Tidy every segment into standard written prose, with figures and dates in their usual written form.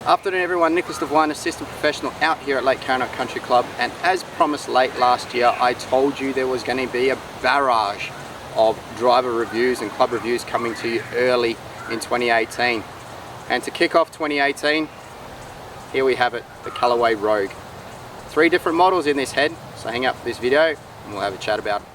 Afternoon everyone, Nicholas Devine, Assistant Professional out here at Lake Karrinyup Country Club, and as promised late last year I told you there was going to be a barrage of driver reviews and club reviews coming to you early in 2018. And to kick off 2018, here we have it, the Callaway Rogue. 3 different models in this head, so hang out for this video and we'll have a chat about it.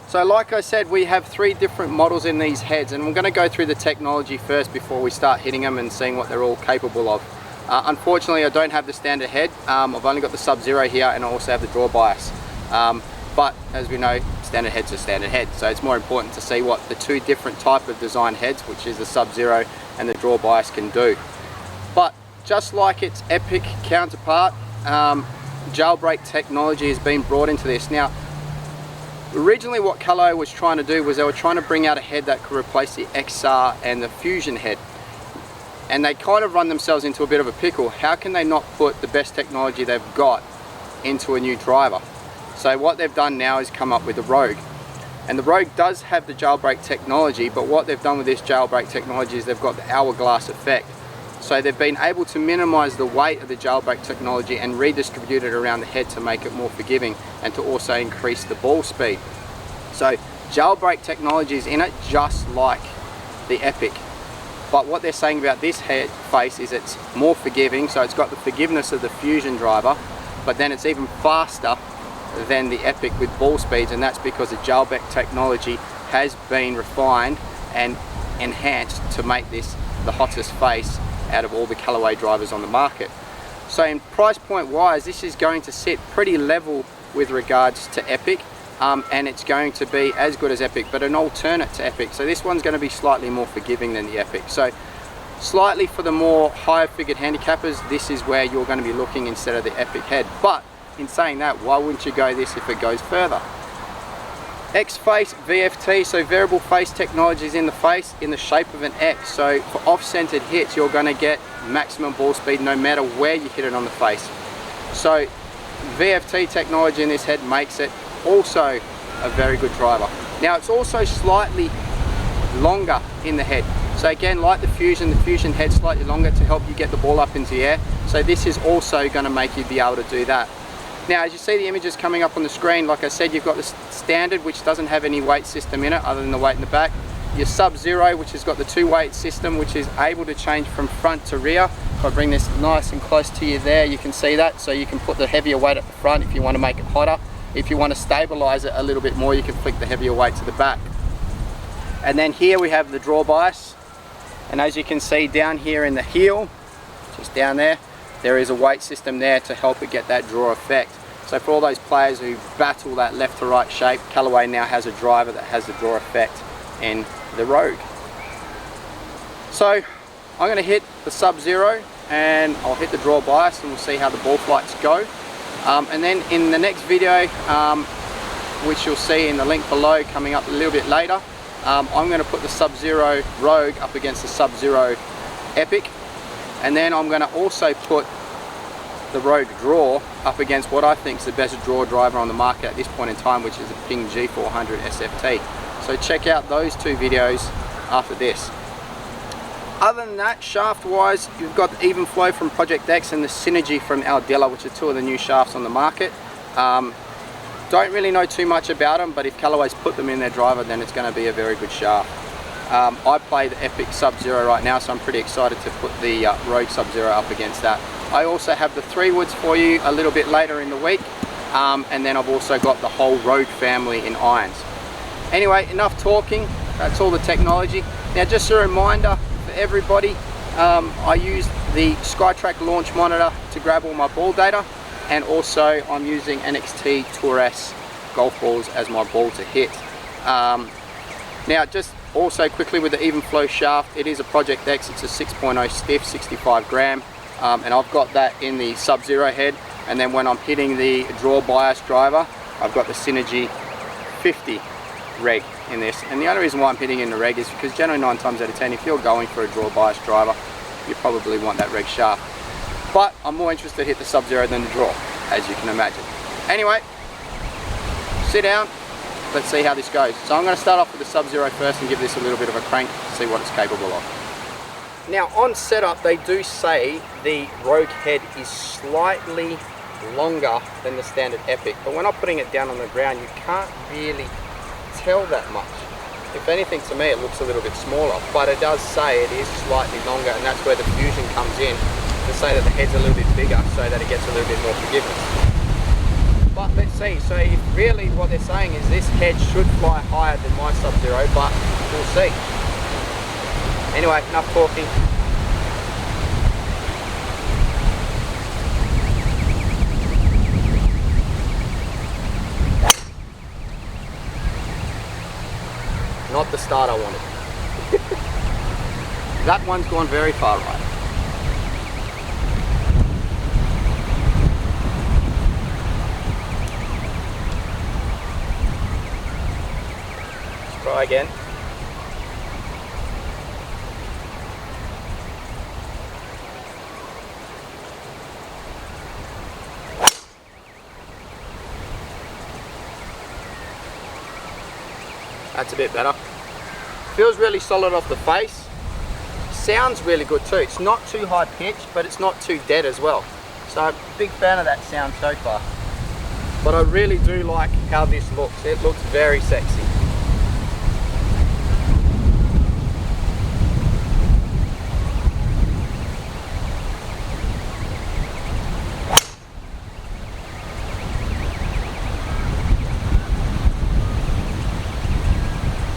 So like I said, we have 3 different models in these heads, and we're going to go through the technology first before we start hitting them and seeing what they're all capable of. Unfortunately, I don't have the standard head. I've only got the Sub-Zero here, and I also have the draw bias. But as we know, standard head's a standard head, so it's more important to see what the 2 different type of design heads, which is the Sub-Zero and the draw bias, can do. But just like its Epic counterpart, jailbreak technology has been brought into this. Now, originally what Callaway was trying to do was they were trying to bring out a head that could replace the XR and the Fusion head. And they kind of run themselves into a bit of a pickle. How can they not put the best technology they've got into a new driver? So what they've done now is come up with the Rogue. And the Rogue does have the jailbreak technology, but what they've done with this jailbreak technology is they've got the hourglass effect. So they've been able to minimize the weight of the jailbreak technology and redistribute it around the head to make it more forgiving and to also increase the ball speed. So jailbreak technology is in it just like the Epic. But what they're saying about this head face is it's more forgiving, so it's got the forgiveness of the Fusion driver, but then it's even faster than the Epic with ball speeds, and that's because the jailbreak technology has been refined and enhanced to make this the hottest face out of all the Callaway drivers on the market. So in price point wise, this is going to sit pretty level with regards to Epic, and it's going to be as good as Epic, but an alternate to Epic. So this one's going to be slightly more forgiving than the Epic. So slightly for the more higher figured handicappers, this is where you're going to be looking instead of the Epic head. But in saying that, why wouldn't you go this if it goes further? X-Face VFT, so variable face technology is in the face in the shape of an X. So for off-centered hits, you're going to get maximum ball speed no matter where you hit it on the face. So VFT technology in this head makes it also a very good driver. Now it's also slightly longer in the head. So again, like the Fusion head's slightly longer to help you get the ball up into the air. So this is also going to make you be able to do that. Now, as you see the images coming up on the screen, like I said, you've got the standard, which doesn't have any weight system in it other than the weight in the back. Your Sub-Zero, which has got the 2-weight system, which is able to change from front to rear. If I bring this nice and close to you there, you can see that. So you can put the heavier weight at the front if you want to make it hotter. If you want to stabilize it a little bit more, you can flick the heavier weight to the back. And then here we have the draw bias. And as you can see down here in the heel, just down there is a weight system there to help it get that draw effect. So for all those players who battle that left to right shape, Callaway now has a driver that has the draw effect in the Rogue. So I'm going to hit the Sub-Zero and I'll hit the draw bias and we'll see how the ball flights go. And then in the next video, which you'll see in the link below coming up a little bit later, I'm going to put the Sub-Zero Rogue up against the Sub-Zero Epic, and then I'm going to also put the Rogue Draw up against what I think is the best draw driver on the market at this point in time, which is the Ping G400 SFT. So check out those 2 videos after this. Other than that, shaft wise, you've got the Even Flow from Project X and the Synergy from Aldila, which are 2 of the new shafts on the market. Don't really know too much about them, but if Callaway's put them in their driver, then it's going to be a very good shaft. I play the Epic Sub-Zero right now, so I'm pretty excited to put the Rogue Sub-Zero up against that. I also have the 3 woods for you a little bit later in the week, and then I've also got the whole Rogue family in irons. Anyway, enough talking, that's all the technology. Now just a reminder for everybody, I use the SkyTrack launch monitor to grab all my ball data, and also I'm using NXT Tour S golf balls as my ball to hit. Now just also quickly with the Even Flow shaft, it is a Project X, it's a 6.0 stiff, 65 gram. And I've got that in the Sub-Zero head, and then when I'm hitting the draw bias driver, I've got the Synergy 50 reg in this. And the only reason why I'm hitting in the reg is because generally 9 times out of 10, if you're going for a draw bias driver, you probably want that reg shaft. But I'm more interested to hit the Sub-Zero than the draw, as you can imagine. Anyway, sit down, let's see how this goes. So I'm going to start off with the Sub-Zero first and give this a little bit of a crank, see what it's capable of. Now on setup, they do say the Rogue head is slightly longer than the standard Epic, but when I'm putting it down on the ground, you can't really tell that much. If anything, to me it looks a little bit smaller, but it does say it is slightly longer, and that's where the Fusion comes in, to say that the head's a little bit bigger so that it gets a little bit more forgiveness. But let's see, so really what they're saying is this head should fly higher than my Sub-Zero, but we'll see. Anyway, enough talking. Not the start I wanted. That one's gone very far right. Let's try again. That's a bit better. Feels really solid off the face. Sounds really good too. It's not too high pitched, but it's not too dead as well. So I'm a big fan of that sound so far. But I really do like how this looks. It looks very sexy.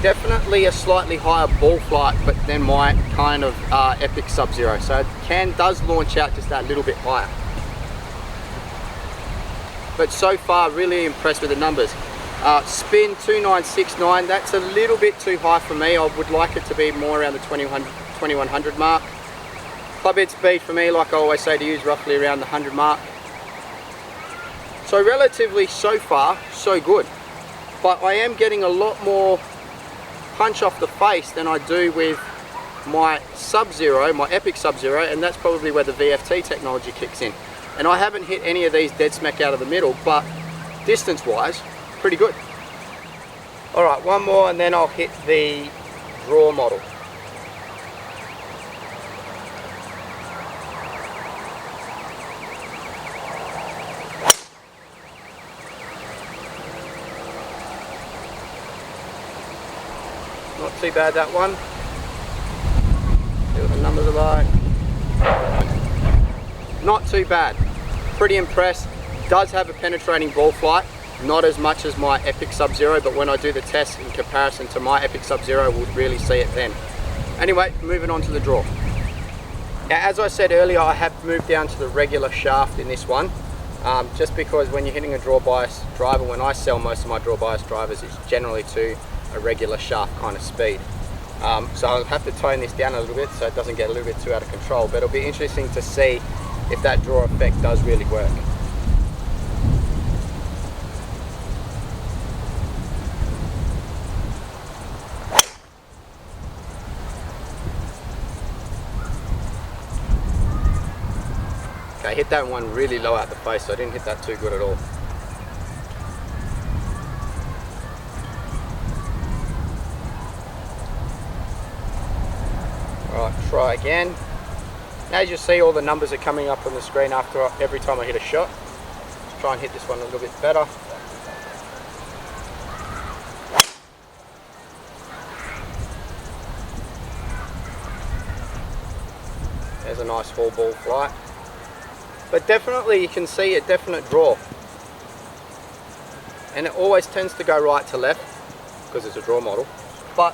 Definitely a slightly higher ball flight, but than my kind of Epic Sub-Zero. So it does launch out just that little bit higher. But so far, really impressed with the numbers. Spin 2969, that's a little bit too high for me. I would like it to be more around the 2100 mark. Club head speed for me, like I always say to you, is roughly around the 100 mark. So relatively, so far, so good. But I am getting a lot more punch off the face than I do with my Sub-Zero, my Epic Sub-Zero, and that's probably where the VFT technology kicks in. And I haven't hit any of these dead smack out of the middle, but distance wise, pretty good. Alright, one more and then I'll hit the draw model. Not too bad, that one. See what the numbers are like. Not too bad. Pretty impressed. Does have a penetrating ball flight. Not as much as my Epic Sub-Zero, but when I do the test in comparison to my Epic Sub-Zero, we'll really see it then. Anyway, moving on to the draw. Now, as I said earlier, I have moved down to the regular shaft in this one. Just because when you're hitting a draw bias driver, when I sell most of my draw bias drivers, it's generally to a regular shaft kind of speed. So I'll have to tone this down a little bit so it doesn't get a little bit too out of control, but it'll be interesting to see if that draw effect does really work. Okay, I hit that one really low out the face, so I didn't hit that too good at all. Alright, try again. As you see, all the numbers are coming up on the screen every time I hit a shot. Let's try and hit this one a little bit better. There's a nice full ball flight. But definitely you can see a definite draw. And it always tends to go right to left because it's a draw model. But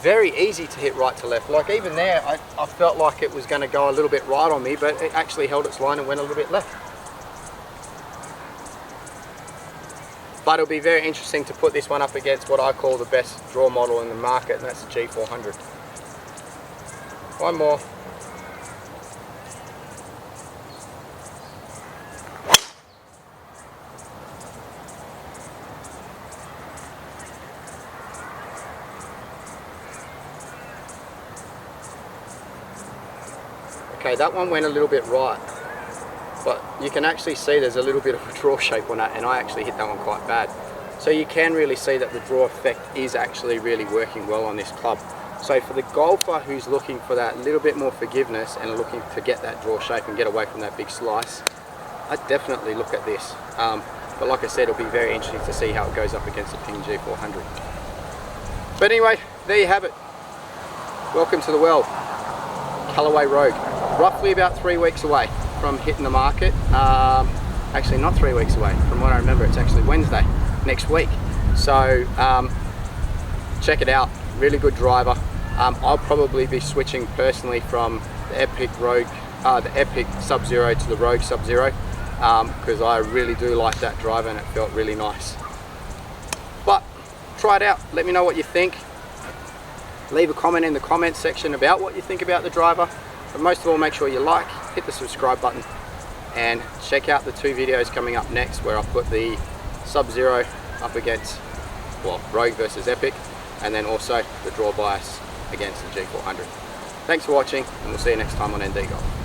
very easy to hit right to left. Like even there, I felt like it was going to go a little bit right on me, but it actually held its line and went a little bit left. But it'll be very interesting to put this one up against what I call the best draw model in the market, and that's the G400. One more. okay, that one went a little bit right, but you can actually see there's a little bit of a draw shape on that, and I actually hit that one quite bad. So you can really see that the draw effect is actually really working well on this club. So for the golfer who's looking for that little bit more forgiveness and looking to get that draw shape and get away from that big slice, I'd definitely look at this. But like I said, it'll be very interesting to see how it goes up against the Ping G400. But anyway, there you have it. Welcome to the world. Callaway Rogue. Roughly about 3 weeks away from hitting the market. Actually not 3 weeks away. From what I remember, it's actually Wednesday next week. So check it out. Really good driver. I'll probably be switching personally from the Epic Rogue, the Epic Sub-Zero to the Rogue Sub-Zero, because I really do like that driver and it felt really nice. But try it out. Let me know what you think. Leave a comment in the comments section about what you think about the driver. But most of all, make sure you like, hit the subscribe button, and check out the 2 videos coming up next where I'll put the Sub-Zero up against, well, Rogue versus Epic, and then also the draw bias against the G400. Thanks for watching, and we'll see you next time on ND Golf.